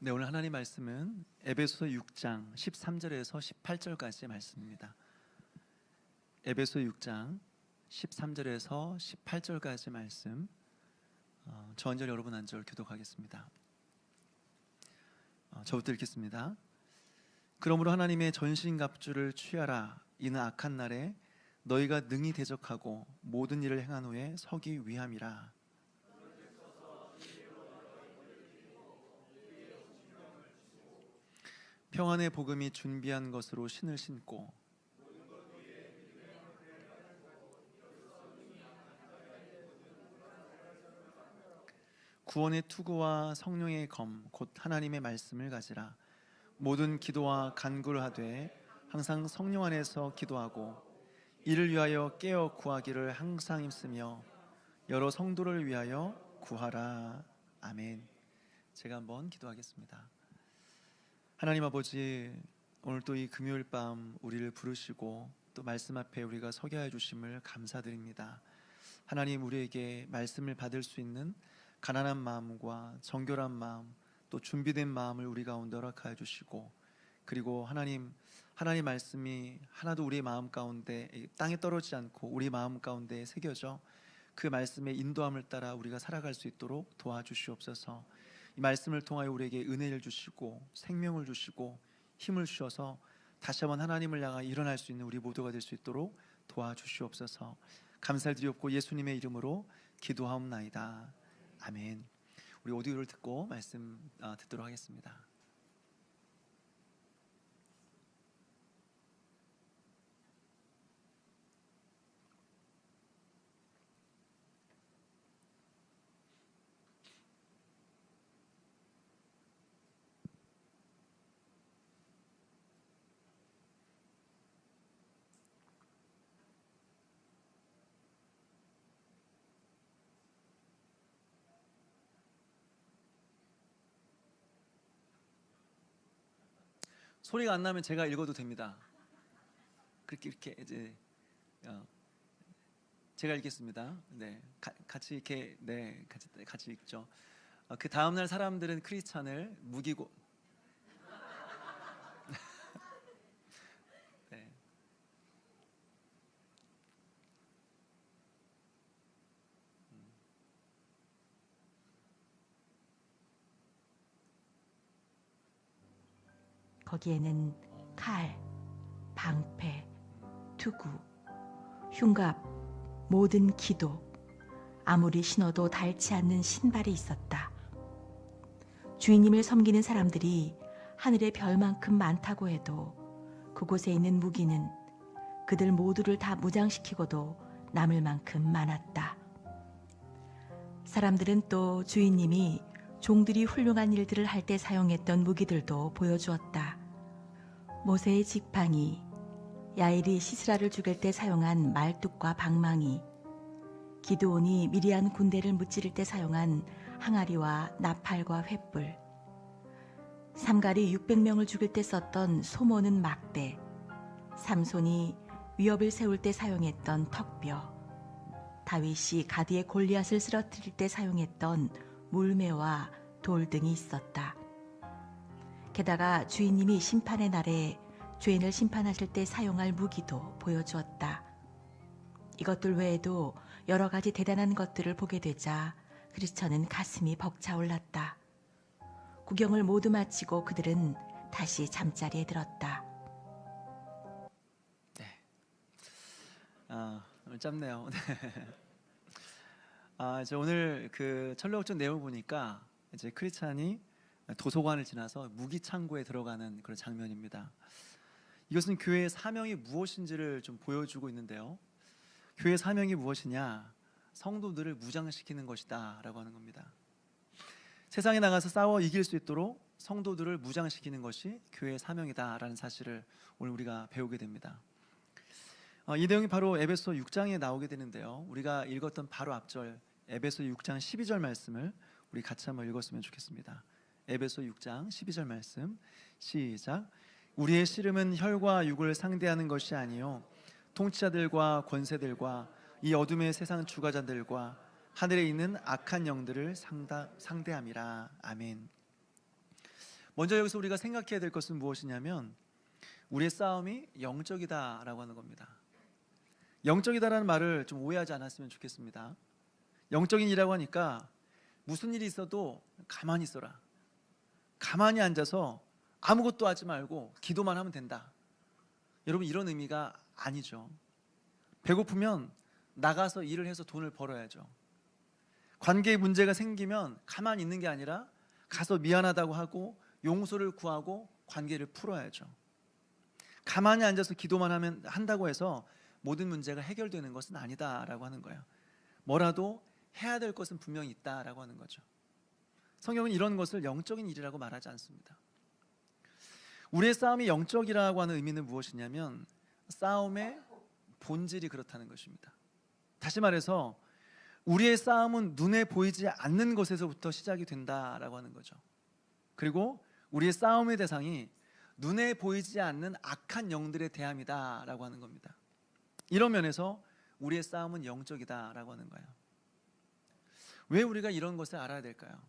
네, 오늘 하나님 말씀은 에베소 6장 13절에서 18절까지의 말씀입니다. 에베소 6장 13절에서 18절까지의 말씀, 저 한 절 여러분 한 절 교독하겠습니다. 저부터 읽겠습니다. 그러므로 하나님의 전신갑주를 취하라. 이는 악한 날에 너희가 능히 대적하고 모든 일을 행한 후에 서기 위함이라. 평안의 복음이 준비한 것으로 신을 신고 구원의 투구와 성령의 검 곧 하나님의 말씀을 가지라. 모든 기도와 간구를 하되 항상 성령 안에서 기도하고 이를 위하여 깨어 구하기를 항상 힘쓰며 여러 성도를 위하여 구하라. 아멘. 제가 한번 기도하겠습니다. 하나님 아버지, 오늘 또 이 금요일 밤 우리를 부르시고 또 말씀 앞에 우리가 서게 해 주심을 감사드립니다. 하나님, 우리에게 말씀을 받을 수 있는 가난한 마음과 정결한 마음, 또 준비된 마음을 우리 가운데 허락하여 주시고, 그리고 하나님 말씀이 하나도 우리의 마음 가운데 땅에 떨어지지 않고 우리 마음 가운데 새겨져 그 말씀의 인도함을 따라 우리가 살아갈 수 있도록 도와주시옵소서. 이 말씀을 통하여 우리에게 은혜를 주시고 생명을 주시고 힘을 주셔서 다시 한번 하나님을 향하 일어날 수 있는 우리 모두가 될 수 있도록 도와주시옵소서. 감사를 드리옵고 예수님의 이름으로 기도하옵나이다. 아멘. 우리 오디오를 듣고 말씀 듣도록 하겠습니다. 소리가 안 나면 제가 읽어도 됩니다. 그렇게 이렇게 이제 제가 읽겠습니다. 네, 같이 이렇게 같이 읽죠. 그 다음 날 사람들은 크리스찬을 무기고 네. 거기에는 칼, 방패, 투구, 흉갑, 모든 기도, 아무리 신어도 닳지 않는 신발이 있었다. 주인님을 섬기는 사람들이 하늘의 별만큼 많다고 해도 그곳에 있는 무기는 그들 모두를 다 무장시키고도 남을 만큼 많았다. 사람들은 또 주인님이 종들이 훌륭한 일들을 할 때 사용했던 무기들도 보여주었다. 모세의 지팡이, 야일이 시스라를 죽일 때 사용한 말뚝과 방망이, 기드온이 미리안 군대를 무찌를 때 사용한 항아리와 나팔과 횃불, 삼갈이 600명을 죽일 때 썼던 소모는 막대, 삼손이 위협을 세울 때 사용했던 턱뼈, 다윗이 가드의 골리앗을 쓰러뜨릴 때 사용했던 물매와 돌 등이 있었다. 게다가 주인님이 심판의 날에 죄인을 심판하실 때 사용할 무기도 보여주었다. 이것들 외에도 여러 가지 대단한 것들을 보게 되자 크리스천은 가슴이 벅차올랐다. 구경을 모두 마치고 그들은 다시 잠자리에 들었다. 네. 오늘 짧네요. 이제 오늘 그 철로역전 내용을 보니까 이제 크리스찬이 도서관을 지나서 무기 창고에 들어가는 그런 장면입니다. 이것은 교회의 사명이 무엇인지를 좀 보여주고 있는데요. 교회의 사명이 무엇이냐? 성도들을 무장시키는 것이다 라고 하는 겁니다. 세상에 나가서 싸워 이길 수 있도록 성도들을 무장시키는 것이 교회의 사명이다 라는 사실을 오늘 우리가 배우게 됩니다. 이 내용이 바로 에베소 6장에 나오게 되는데요. 우리가 읽었던 바로 앞절 에베소 6장 12절 말씀을 우리 같이 한번 읽었으면 좋겠습니다. 에베소 6장 12절 말씀 시작. 우리의 씨름은 혈과 육을 상대하는 것이 아니요 통치자들과 권세들과 이 어둠의 세상 주관자들과 하늘에 있는 악한 영들을 상대함이라. 아멘. 먼저 여기서 우리가 생각해야 될 것은 무엇이냐면 우리의 싸움이 영적이다라고 하는 겁니다. 영적이다라는 말을 좀 오해하지 않았으면 좋겠습니다. 영적인 일이라고 하니까 무슨 일이 있어도 가만히 있어라, 가만히 앉아서 아무것도 하지 말고 기도만 하면 된다, 여러분 이런 의미가 아니죠. 배고프면 나가서 일을 해서 돈을 벌어야죠. 관계에 문제가 생기면 가만히 있는 게 아니라 가서 미안하다고 하고 용서를 구하고 관계를 풀어야죠. 가만히 앉아서 기도만 한다고 해서 모든 문제가 해결되는 것은 아니다라고 하는 거예요. 뭐라도 해야 될 것은 분명히 있다라고 하는 거죠. 성경은 이런 것을 영적인 일이라고 말하지 않습니다. 우리의 싸움이 영적이라고 하는 의미는 무엇이냐면 싸움의 본질이 그렇다는 것입니다. 다시 말해서 우리의 싸움은 눈에 보이지 않는 것에서부터 시작이 된다라고 하는 거죠. 그리고 우리의 싸움의 대상이 눈에 보이지 않는 악한 영들의 대함이다라고 하는 겁니다. 이런 면에서 우리의 싸움은 영적이다라고 하는 거예요. 왜 우리가 이런 것을 알아야 될까요?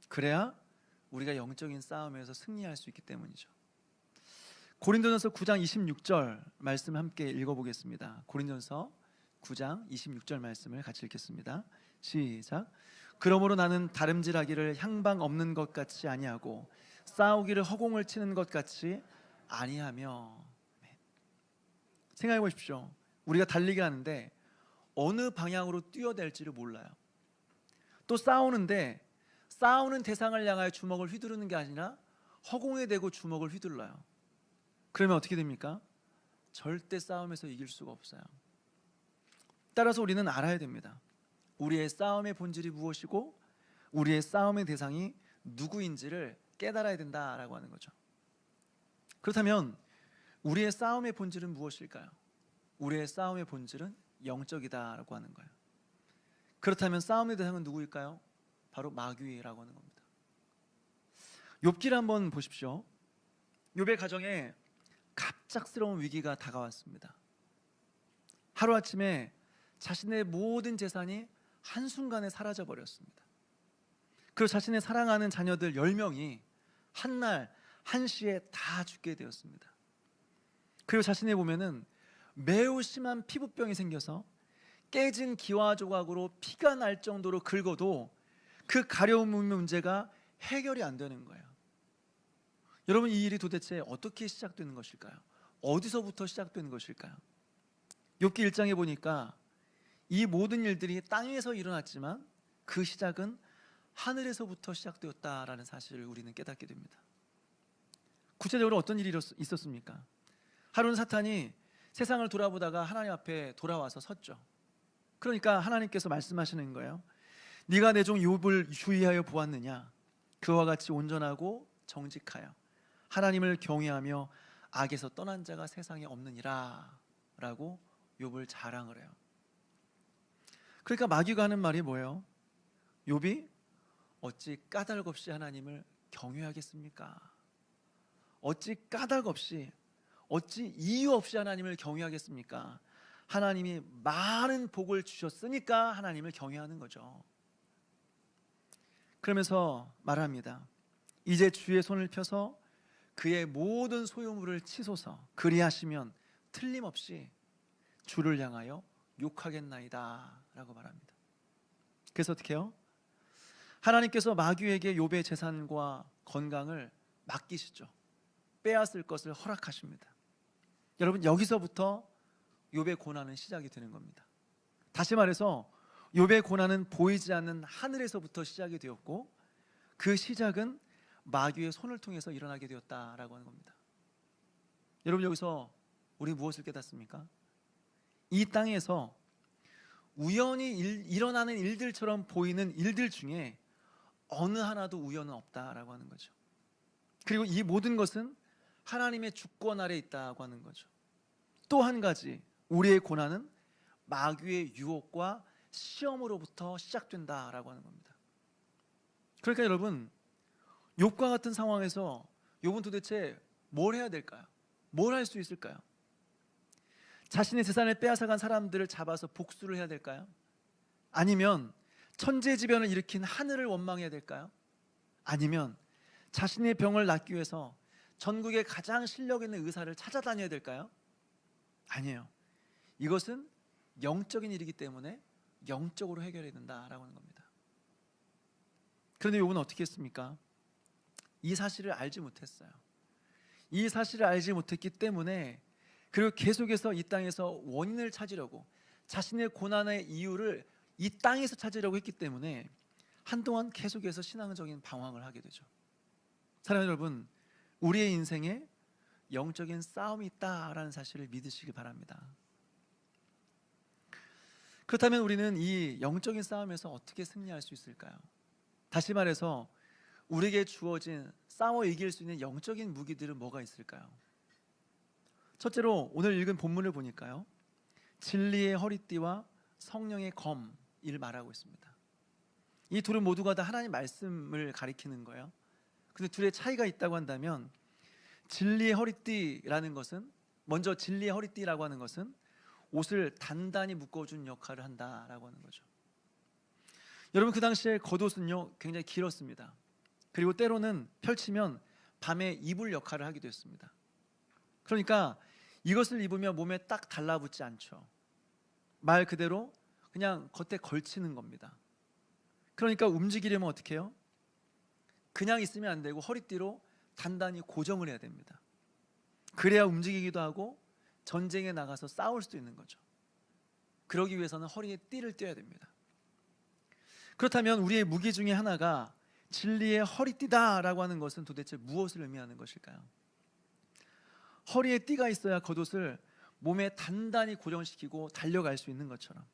그래야 우리가 영적인 싸움에서 승리할 수 있기 때문이죠. 고린도전서 9장 26절 말씀 함께 읽어보겠습니다. 고린도전서 9장 26절 말씀을 같이 읽겠습니다. 시작. 그러므로 나는 다름질하기를 향방 없는 것 같이 아니하고 싸우기를 허공을 치는 것 같이 아니하며. 생각해 보십시오. 우리가 달리기 하는데 어느 방향으로 뛰어댈지를 몰라요. 또 싸우는데 싸우는 대상을 향하여 주먹을 휘두르는 게 아니라 허공에 대고 주먹을 휘둘러요. 그러면 어떻게 됩니까? 절대 싸움에서 이길 수가 없어요. 따라서 우리는 알아야 됩니다. 우리의 싸움의 본질이 무엇이고 우리의 싸움의 대상이 누구인지를 깨달아야 된다라고 하는 거죠. 그렇다면 우리의 싸움의 본질은 무엇일까요? 우리의 싸움의 본질은 영적이다라고 하는 거예요. 그렇다면 싸움의 대상은 누구일까요? 바로 마귀라고 하는 겁니다. 욥기를 한번 보십시오. 욥의 가정에 갑작스러운 위기가 다가왔습니다. 하루아침에 자신의 모든 재산이 한순간에 사라져버렸습니다. 그리고 자신의 사랑하는 자녀들 10명이 한날 한시에 다 죽게 되었습니다. 그리고 자신의 보면은 매우 심한 피부병이 생겨서 깨진 기와 조각으로 피가 날 정도로 긁어도 그 가려움 문제가 해결이 안 되는 거예요. 여러분, 이 일이 도대체 어떻게 시작되는 것일까요? 어디서부터 시작되는 것일까요? 욥기 1장에 보니까 이 모든 일들이 땅 위에서 일어났지만 그 시작은 하늘에서부터 시작되었다라는 사실을 우리는 깨닫게 됩니다. 구체적으로 어떤 일이 있었습니까? 하루는 사탄이 세상을 돌아보다가 하나님 앞에 돌아와서 섰죠. 그러니까 하나님께서 말씀하시는 거예요. 네가 내 종 욥을 주의하여 보았느냐? 그와 같이 온전하고 정직하여 하나님을 경외하며 악에서 떠난 자가 세상에 없느니라 라고 욥을 자랑을 해요. 그러니까 마귀가 하는 말이 뭐예요? 욥이 어찌 까닭 없이 하나님을 경외하겠습니까? 어찌 까닭 없이, 어찌 이유 없이 하나님을 경외하겠습니까? 하나님이 많은 복을 주셨으니까 하나님을 경외하는 거죠. 그러면서 말합니다. 이제 주의 손을 펴서 그의 모든 소유물을 치소서. 그리하시면 틀림없이 주를 향하여 욕하겠나이다 라고 말합니다. 그래서 어떻게 해요? 하나님께서 마귀에게 욥의 재산과 건강을 맡기시죠. 빼앗을 것을 허락하십니다. 여러분, 여기서부터 욥의 고난은 시작이 되는 겁니다. 다시 말해서 욥의 고난은 보이지 않는 하늘에서부터 시작이 되었고 그 시작은 마귀의 손을 통해서 일어나게 되었다라고 하는 겁니다. 여러분, 여기서 우리 무엇을 깨닫습니까? 이 땅에서 우연히 일어나는 일들처럼 보이는 일들 중에 어느 하나도 우연은 없다라고 하는 거죠. 그리고 이 모든 것은 하나님의 주권 아래 있다고 하는 거죠. 또 한 가지, 우리의 고난은 마귀의 유혹과 시험으로부터 시작된다라고 하는 겁니다. 그러니까 여러분, 욥과 같은 상황에서 욥은 도대체 뭘 해야 될까요? 뭘 할 수 있을까요? 자신의 재산을 빼앗아간 사람들을 잡아서 복수를 해야 될까요? 아니면 천재지변을 일으킨 하늘을 원망해야 될까요? 아니면 자신의 병을 낫기 위해서 전국에 가장 실력 있는 의사를 찾아다녀야 될까요? 아니에요. 이것은 영적인 일이기 때문에 영적으로 해결해야 된다라고 하는 겁니다. 그런데 요번 어떻게 했습니까? 이 사실을 알지 못했어요. 이 사실을 알지 못했기 때문에, 그리고 계속해서 이 땅에서 원인을 찾으려고, 자신의 고난의 이유를 이 땅에서 찾으려고 했기 때문에 한동안 계속해서 신앙적인 방황을 하게 되죠. 사랑하는 여러분, 우리의 인생에 영적인 싸움이 있다라는 사실을 믿으시기 바랍니다. 그렇다면 우리는 이 영적인 싸움에서 어떻게 승리할 수 있을까요? 다시 말해서 우리에게 주어진 싸워 이길 수 있는 영적인 무기들은 뭐가 있을까요? 첫째로 오늘 읽은 본문을 보니까요, 진리의 허리띠와 성령의 검을 말하고 있습니다. 이 둘은 모두가 다 하나님 말씀을 가리키는 거예요. 근데 둘의 차이가 있다고 한다면, 진리의 허리띠라는 것은, 먼저 진리의 허리띠라고 하는 것은 옷을 단단히 묶어준 역할을 한다라고 하는 거죠. 여러분, 그 당시에 겉옷은요 굉장히 길었습니다. 그리고 때로는 펼치면 밤에 이불 역할을 하기도 했습니다. 그러니까 이것을 입으면 몸에 딱 달라붙지 않죠. 말 그대로 그냥 겉에 걸치는 겁니다. 그러니까 움직이려면 어떻게 해요? 그냥 있으면 안 되고 허리띠로 단단히 고정을 해야 됩니다. 그래야 움직이기도 하고 전쟁에 나가서 싸울 수도 있는 거죠. 그러기 위해서는 허리에 띠를 떼야 됩니다. 그렇다면 우리의 무기 중에 하나가 진리의 허리띠다라고 하는 것은 도대체 무엇을 의미하는 것일까요? 허리에 띠가 있어야 겉옷을 몸에 단단히 고정시키고 달려갈 수 있는 것처럼,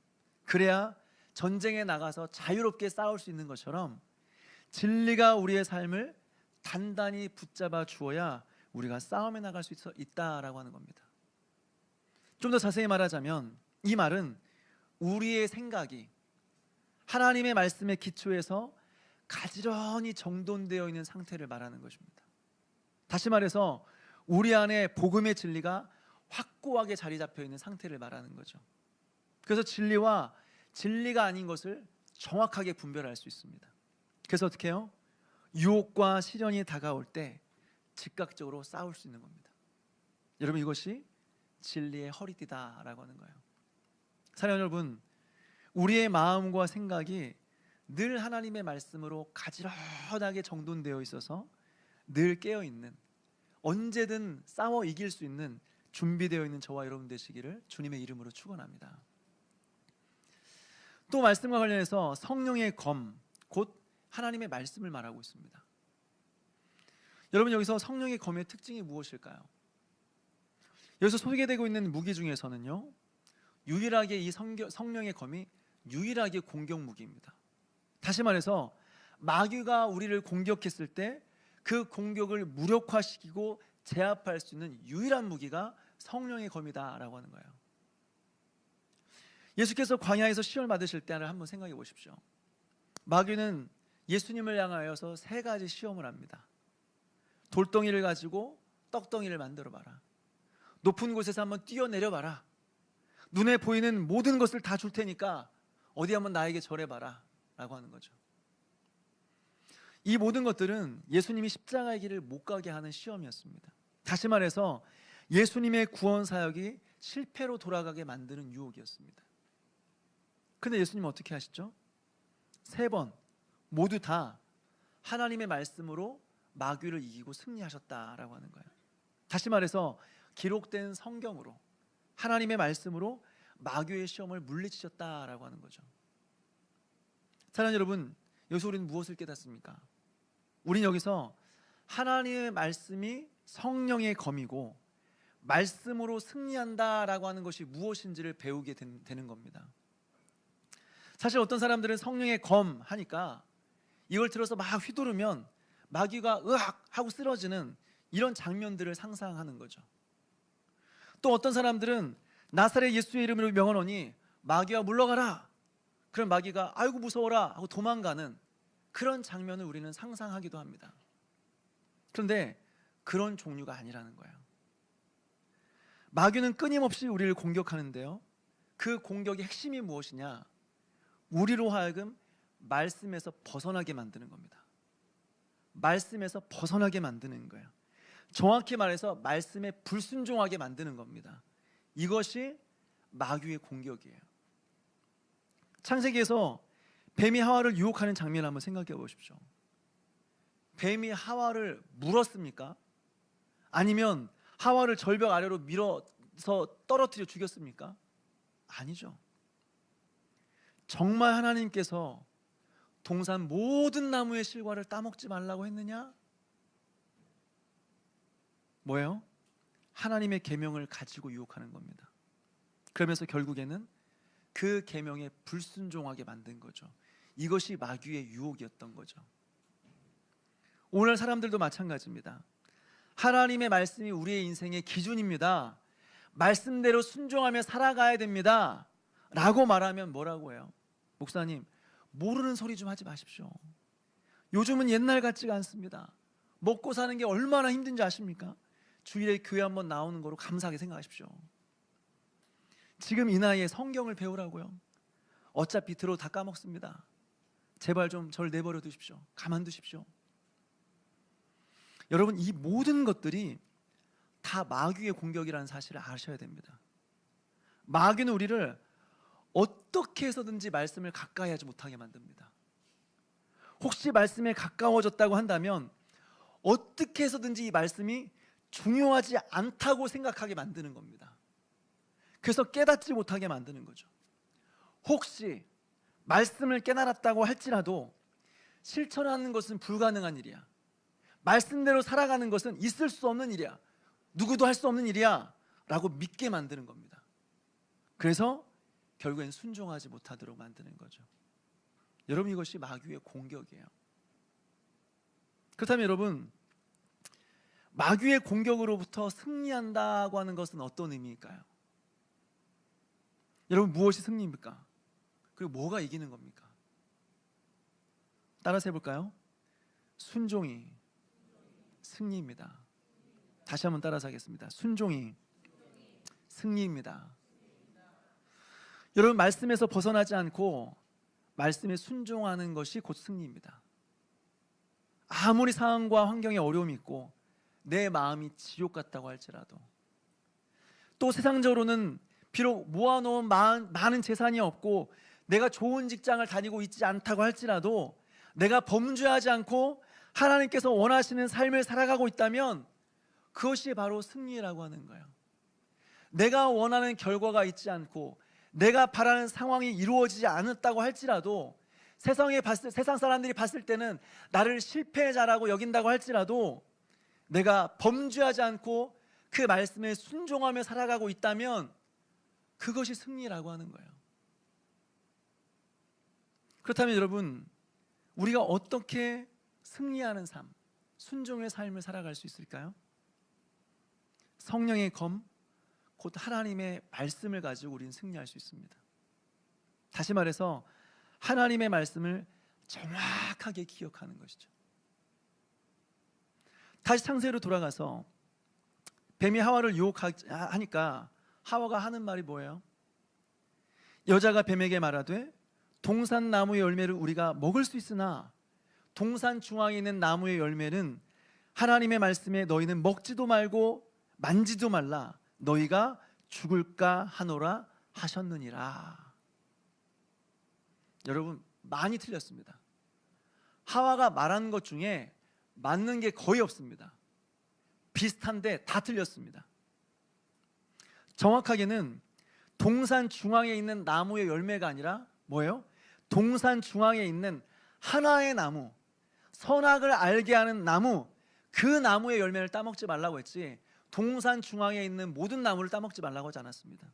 그래야 전쟁에 나가서 자유롭게 싸울 수 있는 것처럼, 진리가 우리의 삶을 단단히 붙잡아 주어야 우리가 싸움에 나갈 수 있다라고 하는 겁니다. 좀 더 자세히 말하자면, 이 말은 우리의 생각이 하나님의 말씀의 기초에서 가지런히 정돈되어 있는 상태를 말하는 것입니다. 다시 말해서 우리 안에 복음의 진리가 확고하게 자리 잡혀 있는 상태를 말하는 거죠. 그래서 진리와 진리가 아닌 것을 정확하게 분별할 수 있습니다. 그래서 어떻게 해요? 유혹과 시련이 다가올 때 즉각적으로 싸울 수 있는 겁니다. 여러분, 이것이 진리의 허리띠다라고 하는 거예요. 사랑하는 여러분, 우리의 마음과 생각이 늘 하나님의 말씀으로 가지런하게 정돈되어 있어서 늘 깨어있는, 언제든 싸워 이길 수 있는 준비되어 있는 저와 여러분 되시기를 주님의 이름으로 축원합니다. 또 말씀과 관련해서 성령의 검, 곧 하나님의 말씀을 말하고 있습니다. 여러분, 여기서 성령의 검의 특징이 무엇일까요? 여기서 소개되고 있는 무기 중에서는요, 유일하게 이 성령의 검이 유일하게 공격 무기입니다. 다시 말해서 마귀가 우리를 공격했을 때 그 공격을 무력화시키고 제압할 수 있는 유일한 무기가 성령의 검이다라고 하는 거예요. 예수께서 광야에서 시험을 받으실 때를 한번 생각해 보십시오. 마귀는 예수님을 향하여서 세 가지 시험을 합니다. 돌덩이를 가지고 떡덩이를 만들어 봐라. 높은 곳에서 한번 뛰어내려 봐라. 눈에 보이는 모든 것을 다 줄 테니까 어디 한번 나에게 절해봐라 라고 하는 거죠. 이 모든 것들은 예수님이 십자가의 길을 못 가게 하는 시험이었습니다. 다시 말해서 예수님의 구원 사역이 실패로 돌아가게 만드는 유혹이었습니다. 그런데 예수님은 어떻게 하시죠? 세 번 모두 다 하나님의 말씀으로 마귀를 이기고 승리하셨다라고 하는 거예요. 다시 말해서 기록된 성경으로, 하나님의 말씀으로 마귀의 시험을 물리치셨다라고 하는 거죠. 사랑하는 여러분, 여기서 우리는 무엇을 깨닫습니까? 우리는 여기서 하나님의 말씀이 성령의 검이고 말씀으로 승리한다라고 하는 것이 무엇인지를 배우게 되는 겁니다. 사실 어떤 사람들은 성령의 검 하니까 이걸 들어서 막 휘두르면 마귀가 으악 하고 쓰러지는 이런 장면들을 상상하는 거죠. 또 어떤 사람들은 나사렛 예수의 이름으로 명하노니 마귀야 물러가라. 그럼 마귀가 아이고 무서워라 하고 도망가는 그런 장면을 우리는 상상하기도 합니다. 그런데 그런 종류가 아니라는 거예요. 마귀는 끊임없이 우리를 공격하는데요, 그 공격의 핵심이 무엇이냐? 우리로 하여금 말씀에서 벗어나게 만드는 겁니다. 말씀에서 벗어나게 만드는 거예요. 정확히 말해서 말씀에 불순종하게 만드는 겁니다. 이것이 마귀의 공격이에요. 창세기에서 뱀이 하와를 유혹하는 장면을 한번 생각해 보십시오. 뱀이 하와를 물었습니까? 아니면 하와를 절벽 아래로 밀어서 떨어뜨려 죽였습니까? 아니죠. 정말 하나님께서 동산 모든 나무의 실과를 따먹지 말라고 했느냐? 뭐예요? 하나님의 계명을 가지고 유혹하는 겁니다. 그러면서 결국에는 그 계명에 불순종하게 만든 거죠. 이것이 마귀의 유혹이었던 거죠. 오늘 사람들도 마찬가지입니다. 하나님의 말씀이 우리의 인생의 기준입니다. 말씀대로 순종하며 살아가야 됩니다 라고 말하면 뭐라고 해요? 목사님, 모르는 소리 좀 하지 마십시오. 요즘은 옛날 같지가 않습니다. 먹고 사는 게 얼마나 힘든지 아십니까? 주일에 교회 한번 나오는 거로 감사하게 생각하십시오. 지금 이 나이에 성경을 배우라고요? 어차피 들어 다 까먹습니다. 제발 좀 절 내버려 두십시오. 가만두십시오. 여러분, 이 모든 것들이 다 마귀의 공격이라는 사실을 아셔야 됩니다. 마귀는 우리를 어떻게 해서든지 말씀을 가까이 하지 못하게 만듭니다. 혹시 말씀에 가까워졌다고 한다면 어떻게 해서든지 이 말씀이 중요하지 않다고 생각하게 만드는 겁니다. 그래서 깨닫지 못하게 만드는 거죠. 혹시 말씀을 깨달았다고 할지라도 실천하는 것은 불가능한 일이야. 말씀대로 살아가는 것은 있을 수 없는 일이야. 누구도 할 수 없는 일이야 라고 믿게 만드는 겁니다. 그래서 결국엔 순종하지 못하도록 만드는 거죠. 여러분, 이것이 마귀의 공격이에요. 그렇다면 여러분, 마귀의 공격으로부터 승리한다고 하는 것은 어떤 의미일까요? 여러분, 무엇이 승리입니까? 그리고 뭐가 이기는 겁니까? 따라서 해볼까요? 순종이 승리입니다. 다시 한번 따라서 하겠습니다. 순종이 승리입니다. 여러분, 말씀에서 벗어나지 않고 말씀에 순종하는 것이 곧 승리입니다. 아무리 상황과 환경에 어려움이 있고 내 마음이 지옥 같다고 할지라도, 또 세상적으로는 비록 모아놓은 많은 재산이 없고 내가 좋은 직장을 다니고 있지 않다고 할지라도 내가 범죄하지 않고 하나님께서 원하시는 삶을 살아가고 있다면 그것이 바로 승리라고 하는 거예요. 내가 원하는 결과가 있지 않고 내가 바라는 상황이 이루어지지 않았다고 할지라도 세상 사람들이 봤을 때는 나를 실패자라고 여긴다고 할지라도 내가 범죄하지 않고 그 말씀에 순종하며 살아가고 있다면 그것이 승리라고 하는 거예요. 그렇다면 여러분, 우리가 어떻게 승리하는 삶, 순종의 삶을 살아갈 수 있을까요? 성령의 검, 곧 하나님의 말씀을 가지고 우리는 승리할 수 있습니다. 다시 말해서 하나님의 말씀을 정확하게 기억하는 것이죠. 다시 창세기로 돌아가서 뱀이 하와를 유혹하니까 하와가 하는 말이 뭐예요? 여자가 뱀에게 말하되 동산 나무의 열매를 우리가 먹을 수 있으나 동산 중앙에 있는 나무의 열매는 하나님의 말씀에 너희는 먹지도 말고 만지도 말라, 너희가 죽을까 하노라 하셨느니라. 여러분, 많이 틀렸습니다. 하와가 말한 것 중에 맞는 게 거의 없습니다. 비슷한데 다 틀렸습니다. 정확하게는 동산 중앙에 있는 나무의 열매가 아니라 뭐예요? 동산 중앙에 있는 하나의 나무, 선악을 알게 하는 나무, 그 나무의 열매를 따먹지 말라고 했지 동산 중앙에 있는 모든 나무를 따먹지 말라고 하지 않았습니다.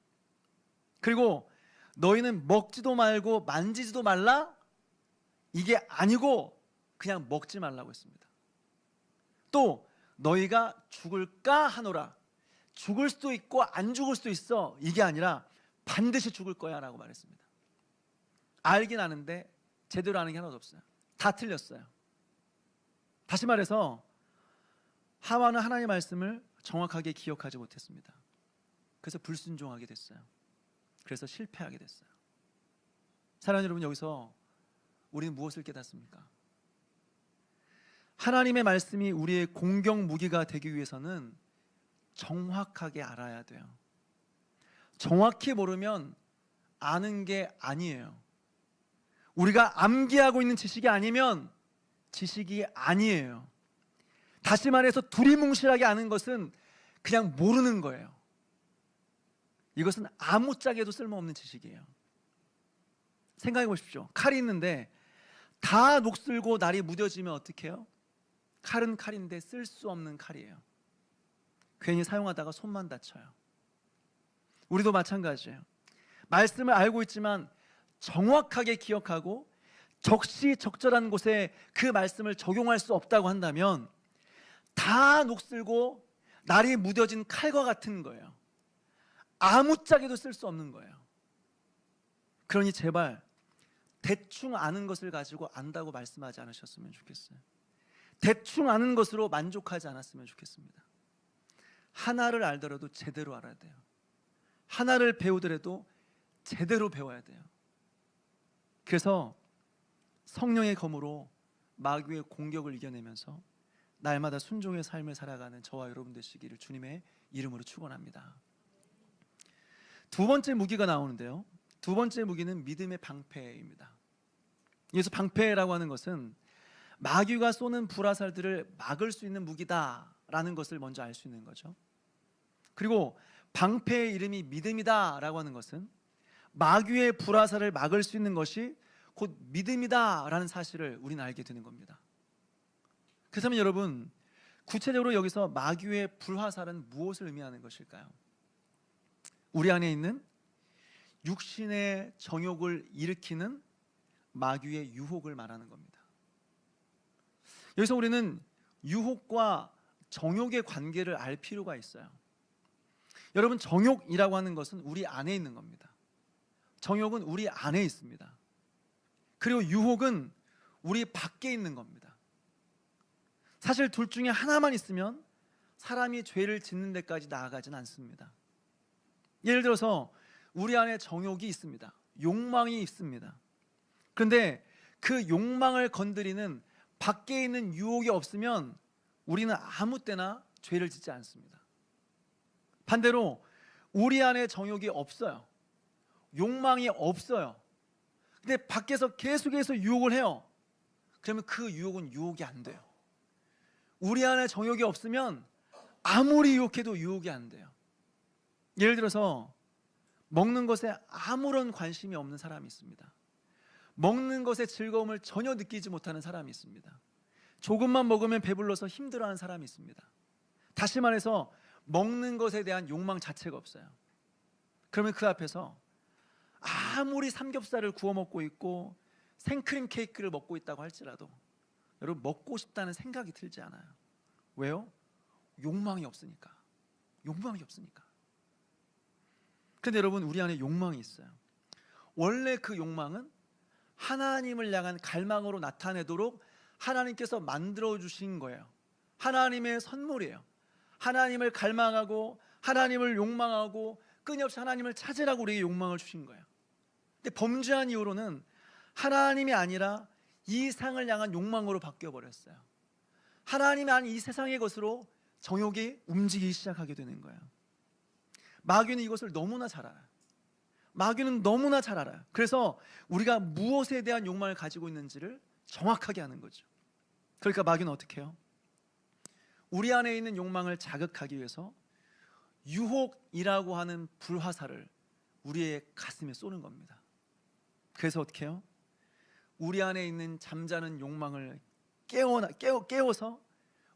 그리고 너희는 먹지도 말고 만지지도 말라, 이게 아니고 그냥 먹지 말라고 했습니다. 또 너희가 죽을까 하노라, 죽을 수도 있고 안 죽을 수도 있어, 이게 아니라 반드시 죽을 거야 라고 말했습니다. 알긴 아는데 제대로 아는 게 하나도 없어요. 다 틀렸어요. 다시 말해서 하와는 하나님의 말씀을 정확하게 기억하지 못했습니다. 그래서 불순종하게 됐어요. 그래서 실패하게 됐어요. 사랑하는 여러분, 여기서 우리는 무엇을 깨닫습니까? 하나님의 말씀이 우리의 공격 무기가 되기 위해서는 정확하게 알아야 돼요. 정확히 모르면 아는 게 아니에요. 우리가 암기하고 있는 지식이 아니면 지식이 아니에요. 다시 말해서 두리뭉실하게 아는 것은 그냥 모르는 거예요. 이것은 아무짝에도 쓸모없는 지식이에요. 생각해 보십시오. 칼이 있는데 다 녹슬고 날이 무뎌지면 어떻게 해요? 칼은 칼인데 쓸 수 없는 칼이에요. 괜히 사용하다가 손만 다쳐요. 우리도 마찬가지예요. 말씀을 알고 있지만 정확하게 기억하고 적시적절한 곳에 그 말씀을 적용할 수 없다고 한다면 다 녹슬고 날이 무뎌진 칼과 같은 거예요. 아무짝에도 쓸 수 없는 거예요. 그러니 제발 대충 아는 것을 가지고 안다고 말씀하지 않으셨으면 좋겠어요. 대충 아는 것으로 만족하지 않았으면 좋겠습니다. 하나를 알더라도 제대로 알아야 돼요. 하나를 배우더라도 제대로 배워야 돼요. 그래서 성령의 검으로 마귀의 공격을 이겨내면서 날마다 순종의 삶을 살아가는 저와 여러분 되시기를 주님의 이름으로 축원합니다. 두 번째 무기가 나오는데요. 두 번째 무기는 믿음의 방패입니다. 여기서 방패라고 하는 것은 마귀가 쏘는 불화살들을 막을 수 있는 무기다라는 것을 먼저 알 수 있는 거죠. 그리고 방패의 이름이 믿음이다라고 하는 것은 마귀의 불화살을 막을 수 있는 것이 곧 믿음이다라는 사실을 우리는 알게 되는 겁니다. 그렇다면 여러분, 구체적으로 여기서 마귀의 불화살은 무엇을 의미하는 것일까요? 우리 안에 있는 육신의 정욕을 일으키는 마귀의 유혹을 말하는 겁니다. 여기서 우리는 유혹과 정욕의 관계를 알 필요가 있어요. 여러분, 정욕이라고 하는 것은 우리 안에 있는 겁니다. 정욕은 우리 안에 있습니다. 그리고 유혹은 우리 밖에 있는 겁니다. 사실 둘 중에 하나만 있으면 사람이 죄를 짓는 데까지 나아가진 않습니다. 예를 들어서 우리 안에 정욕이 있습니다. 욕망이 있습니다. 그런데 그 욕망을 건드리는 밖에 있는 유혹이 없으면 우리는 아무 때나 죄를 짓지 않습니다. 반대로 우리 안에 정욕이 없어요. 욕망이 없어요. 근데 밖에서 계속해서 유혹을 해요. 그러면 그 유혹은 유혹이 안 돼요. 우리 안에 정욕이 없으면 아무리 유혹해도 유혹이 안 돼요. 예를 들어서 먹는 것에 아무런 관심이 없는 사람이 있습니다. 먹는 것의 즐거움을 전혀 느끼지 못하는 사람이 있습니다. 조금만 먹으면 배불러서 힘들어하는 사람이 있습니다. 다시 말해서 먹는 것에 대한 욕망 자체가 없어요. 그러면 그 앞에서 아무리 삼겹살을 구워 먹고 있고 생크림 케이크를 먹고 있다고 할지라도 여러분, 먹고 싶다는 생각이 들지 않아요. 왜요? 욕망이 없으니까. 욕망이 없으니까. 그런데 여러분, 우리 안에 욕망이 있어요. 원래 그 욕망은 하나님을 향한 갈망으로 나타내도록 하나님께서 만들어 주신 거예요. 하나님의 선물이에요. 하나님을 갈망하고 하나님을 욕망하고 끊임없이 하나님을 찾으라고 우리에게 욕망을 주신 거예요. 근데 범죄한 이후로는 하나님이 아니라 이 상을 향한 욕망으로 바뀌어버렸어요. 하나님이 아닌 이 세상의 것으로 정욕이 움직이기 시작하게 되는 거예요. 마귀는 이것을 너무나 잘 알아요. 마귀는 너무나 잘 알아요. 그래서 우리가 무엇에 대한 욕망을 가지고 있는지를 정확하게 아는 거죠. 그러니까 마귀는 어떻게 해요? 우리 안에 있는 욕망을 자극하기 위해서 유혹이라고 하는 불화살을 우리의 가슴에 쏘는 겁니다. 그래서 어떻게 해요? 우리 안에 있는 잠자는 욕망을 깨워서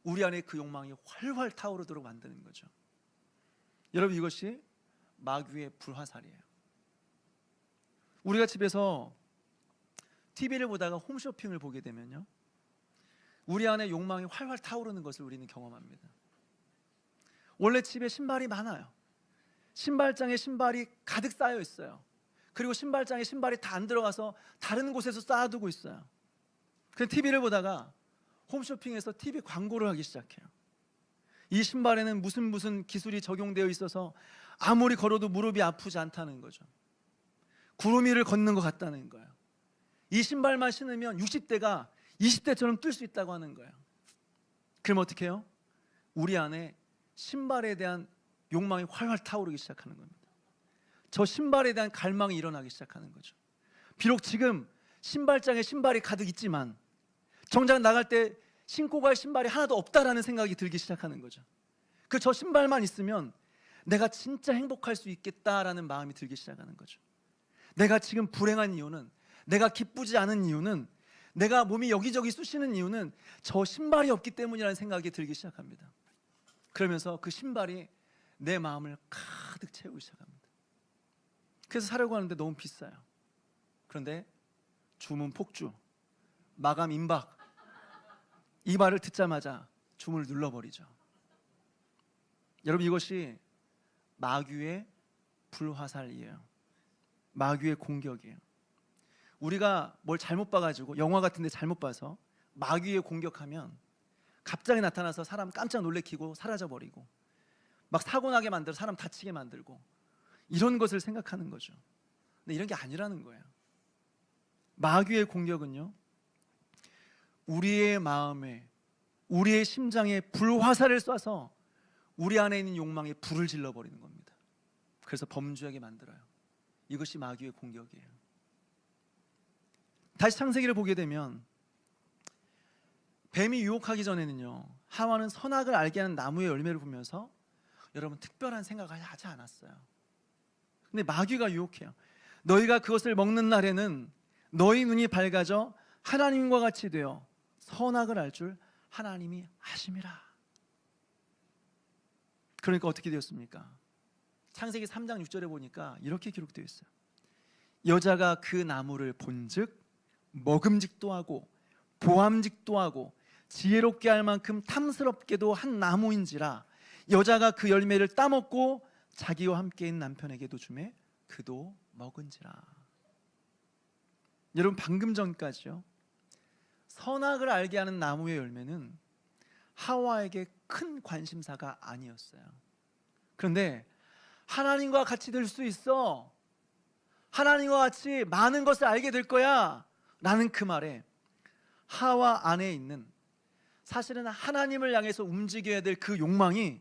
우리 안에 그 욕망이 활활 타오르도록 만드는 거죠. 여러분, 이것이 마귀의 불화살이에요. 우리가 집에서 TV를 보다가 홈쇼핑을 보게 되면요, 우리 안에 욕망이 활활 타오르는 것을 우리는 경험합니다. 원래 집에 신발이 많아요. 신발장에 신발이 가득 쌓여 있어요. 그리고 신발장에 신발이 다 안 들어가서 다른 곳에서 쌓아두고 있어요. 그냥 TV를 보다가 홈쇼핑에서 TV 광고를 하기 시작해요. 이 신발에는 무슨 기술이 적용되어 있어서 아무리 걸어도 무릎이 아프지 않다는 거죠. 구름 위를 걷는 것 같다는 거예요. 이 신발만 신으면 60대가 20대처럼 뛸 수 있다고 하는 거예요. 그럼 어떻게 해요? 우리 안에 신발에 대한 욕망이 활활 타오르기 시작하는 겁니다. 저 신발에 대한 갈망이 일어나기 시작하는 거죠. 비록 지금 신발장에 신발이 가득 있지만 정작 나갈 때 신고 갈 신발이 하나도 없다라는 생각이 들기 시작하는 거죠. 저 신발만 있으면 내가 진짜 행복할 수 있겠다라는 마음이 들기 시작하는 거죠. 내가 지금 불행한 이유는, 내가 기쁘지 않은 이유는, 내가 몸이 여기저기 쑤시는 이유는 저 신발이 없기 때문이라는 생각이 들기 시작합니다. 그러면서 그 신발이 내 마음을 가득 채우기 시작합니다. 그래서 사려고 하는데 너무 비싸요. 그런데 주문 폭주, 마감 임박, 이 말을 듣자마자 주문을 눌러버리죠. 여러분, 이것이 마귀의 불화살이에요. 마귀의 공격이에요. 우리가 뭘 잘못 봐가지고, 영화 같은 데 잘못 봐서 마귀의 공격하면 갑자기 나타나서 사람 깜짝 놀래키고 사라져버리고, 막 사고나게 만들어 사람 다치게 만들고, 이런 것을 생각하는 거죠. 근데 이런 게 아니라는 거예요. 마귀의 공격은요, 우리의 마음에, 우리의 심장에 불화살을 쏴서 우리 안에 있는 욕망에 불을 질러버리는 겁니다. 그래서 범죄하게 만들어요. 이것이 마귀의 공격이에요. 다시 창세기를 보게 되면 뱀이 유혹하기 전에는요, 하와는 선악을 알게 하는 나무의 열매를 보면서 여러분 특별한 생각을 하지 않았어요. 근데 마귀가 유혹해요. 너희가 그것을 먹는 날에는 너희 눈이 밝아져 하나님과 같이 되어 선악을 알 줄 하나님이 아심이라. 그러니까 어떻게 되었습니까? 창세기 3장 6절에 보니까 이렇게 기록되어 있어요. 여자가 그 나무를 본즉 먹음직도 하고 보암직도 하고 지혜롭게 할 만큼 탐스럽게도 한 나무인지라 여자가 그 열매를 따먹고 자기와 함께인 남편에게도 주매 그도 먹은지라. 여러분, 방금 전까지요, 선악을 알게 하는 나무의 열매는 하와에게 큰 관심사가 아니었어요. 그런데 하나님과 같이 될 수 있어, 하나님과 같이 많은 것을 알게 될 거야 라는 그 말에 하와 안에 있는, 사실은 하나님을 향해서 움직여야 될 그 욕망이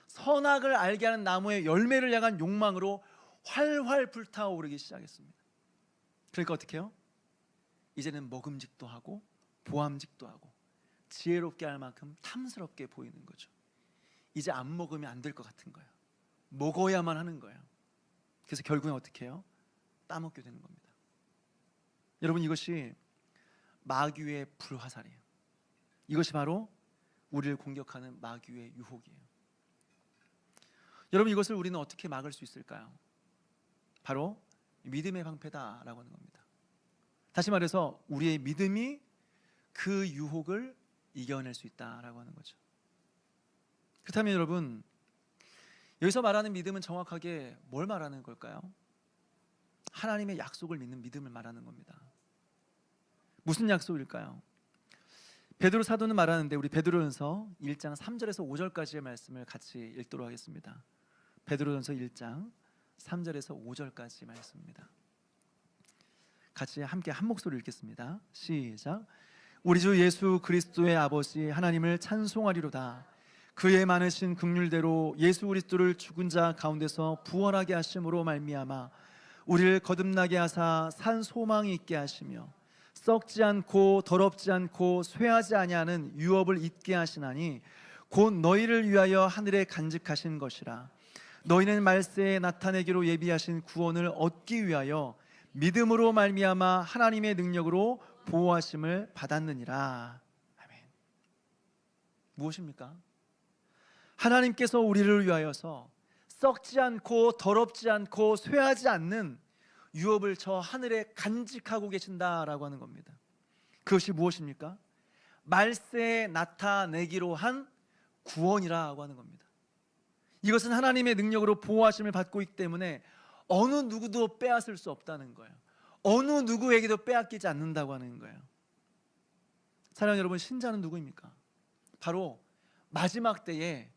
선악을 알게 하는 나무의 열매를 향한 욕망으로 활활 불타오르기 시작했습니다. 그러니까 어떻게 해요? 이제는 먹음직도 하고 보암직도 하고 지혜롭게 할 만큼 탐스럽게 보이는 거죠. 이제 안 먹으면 안 될 것 같은 거예요. 먹어야만 하는 거예요. 그래서 결국엔 어떻게 해요? 따먹게 되는 겁니다. 여러분, 이것이 마귀의 불화살이에요. 이것이 바로 우리를 공격하는 마귀의 유혹이에요. 여러분, 이것을 우리는 어떻게 막을 수 있을까요? 바로 믿음의 방패다라고 하는 겁니다. 다시 말해서 우리의 믿음이 그 유혹을 이겨낼 수 있다라고 하는 거죠. 그렇다면 여러분, 여기서 말하는 믿음은 정확하게 뭘 말하는 걸까요? 하나님의 약속을 믿는 믿음을 말하는 겁니다. 무슨 약속일까요? 베드로 사도는 말하는데, 우리 베드로전서 1장 3절에서 5절까지의 말씀을 같이 읽도록 하겠습니다. 베드로전서 1장 3절에서 5절까지 말씀입니다. 같이 함께 한 목소리 읽겠습니다. 시작. 우리 주 예수 그리스도의 아버지 하나님을 찬송하리로다. 그의 많으신 긍휼대로 예수 그리스도를 죽은 자 가운데서 부활하게 하심으로 말미암아 우리를 거듭나게 하사 산 소망이 있게 하시며 썩지 않고 더럽지 않고 쇠하지 아니하는 유업을 잊게 하시나니 곧 너희를 위하여 하늘에 간직하신 것이라. 너희는 말세에 나타내기로 예비하신 구원을 얻기 위하여 믿음으로 말미암아 하나님의 능력으로 보호하심을 받았느니라. 아멘. 무엇입니까? 하나님께서 우리를 위하여서 썩지 않고 더럽지 않고 쇠하지 않는 유업을 저 하늘에 간직하고 계신다라고 하는 겁니다. 그것이 무엇입니까? 말세에 나타내기로 한 구원이라고 하는 겁니다. 이것은 하나님의 능력으로 보호하심을 받고 있기 때문에 어느 누구도 빼앗을 수 없다는 거예요. 어느 누구에게도 빼앗기지 않는다고 하는 거예요. 사랑하는 여러분, 신자는 누구입니까? 바로 마지막 때에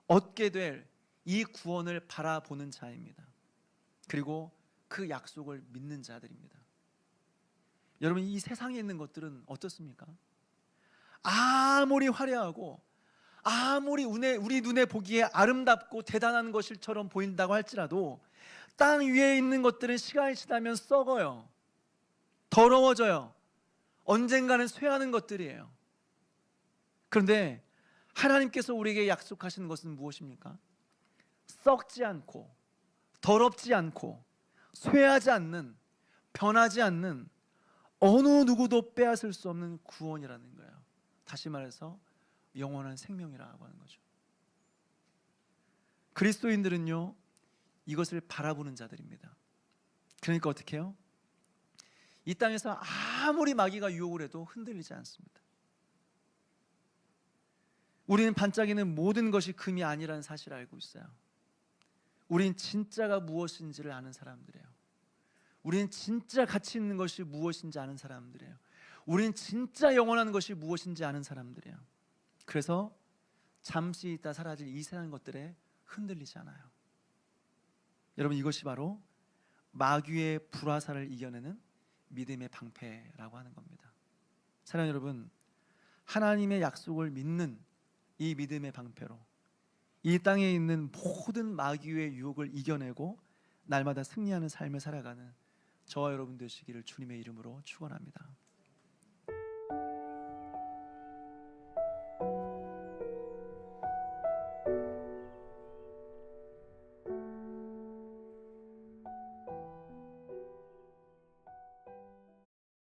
얻게 될 이 구원을 바라보는 자입니다. 그리고 그 약속을 믿는 자들입니다. 여러분, 이 세상에 있는 것들은 어떻습니까? 아무리 화려하고 아무리 우리 눈에 보기에 아름답고 대단한 것일처럼 보인다고 할지라도 땅 위에 있는 것들은 시간이 지나면 썩어요. 더러워져요. 언젠가는 쇠하는 것들이에요. 그런데 하나님께서 우리에게 약속하시는 것은 무엇입니까? 썩지 않고 더럽지 않고 쇠하지 않는, 변하지 않는, 어느 누구도 빼앗을 수 없는 구원이라는 거예요. 다시 말해서 영원한 생명이라고 하는 거죠. 그리스도인들은요, 이것을 바라보는 자들입니다. 그러니까 어떻게 해요? 이 땅에서 아무리 마귀가 유혹을 해도 흔들리지 않습니다. 우리는 반짝이는 모든 것이 금이 아니라는 사실을 알고 있어요. 우린 진짜가 무엇인지를 아는 사람들이에요. 우리는 진짜 가치 있는 것이 무엇인지 아는 사람들이에요. 우리는 진짜 영원한 것이 무엇인지 아는 사람들이에요. 그래서 잠시 있다 사라질 이 세상 것들에 흔들리지 않아요. 여러분, 이것이 바로 마귀의 불화살을 이겨내는 믿음의 방패라고 하는 겁니다. 사랑하는 여러분, 하나님의 약속을 믿는 이 믿음의 방패로 이 땅에 있는 모든 마귀의 유혹을 이겨내고 날마다 승리하는 삶을 살아가는 저와 여러분 되시기를 주님의 이름으로 축원합니다.